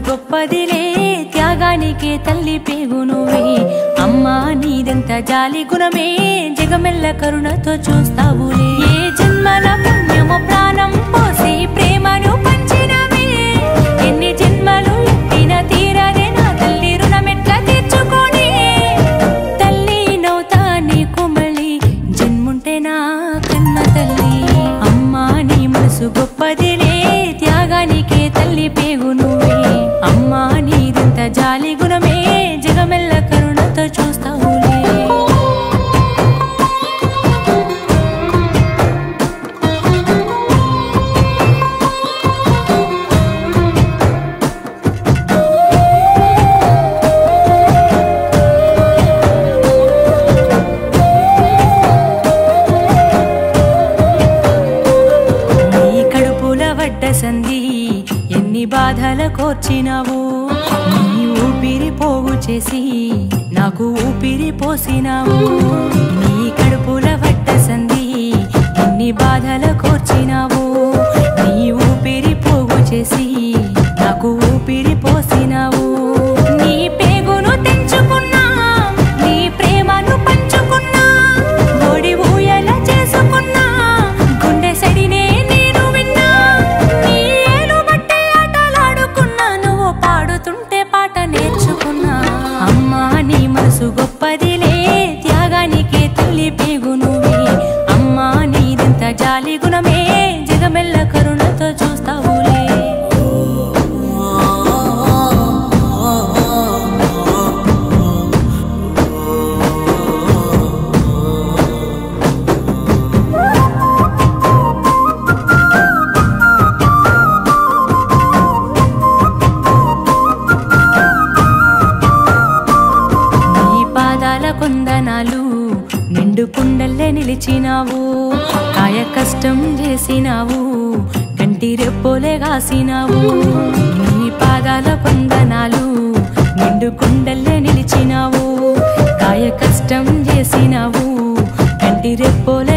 గొప్పదిలే త్యాగానికే తల్లి పేగు నువ్వే అమ్మా నీదెంత జాలి గుణమే జగమెల్ల కరుణతో చూస్తావులే ఏ జన్మల పుణ్యము ప్రాణం పోసి ప్రేమను పంచినవే ఎన్ని జన్మలు ఎత్తిన తీరదే నా తల్లి రుణమెట్ల తీర్చుకొని తల్లి నవ్వుతా నీకు మళ్ళీ జన్ముంటే నా కన్న తల్లి అమ్మా నీ మనసు గొప్పదిలే త్యాగానికే తల్లి పేగు నువ్వే అమ్మా నీదెంత జాలి గుణమే జగమెల్ల కరుణతో చూస్తావులే నీ కడుపుల వడ్డ సంధి ఎన్ని బాధల కోర్చినావు నీ ఊపిరి పోగు చేసి నాకు ఊపిరి పోసినావు నీ కడుపుల వడ్డ సంధి ఎన్ని బాధల కోర్చినావు నీ ఊపిరి పోగు చేసి నాకు ఊపిరి పోసినావు నీ పేగును తెంచుకున్నా నీ ప్రేమను పంచుకున్నా ఓడి ఊయల చేసుకున్నా గుండె సడినే నేను విన్నా నీ ఏలు బట్టే ఆటలాడుకున్నా నువ్వు పాడుతుంటే పాట నేర్చుకున్నా అమ్మా నీ మనసు గొప్పదిలే త్యాగానికే తల్లి పేగు నువ్వే అమ్మా నీదెంత జాలి గుణమే జగమెల్ల కరుణతో చూస్తావులే నీ పాదాల కొందనాలు నిండు కుండల్లే నిలిచినావు కాయ కష్టం చేసినావు కంటి రెప్పోలే కాసినావు నీ పాదాల కొందనాలు నిండు కుండల్లే నిలిచినావు కాయ కష్టం చేసినావు కంటి రెప్పోలే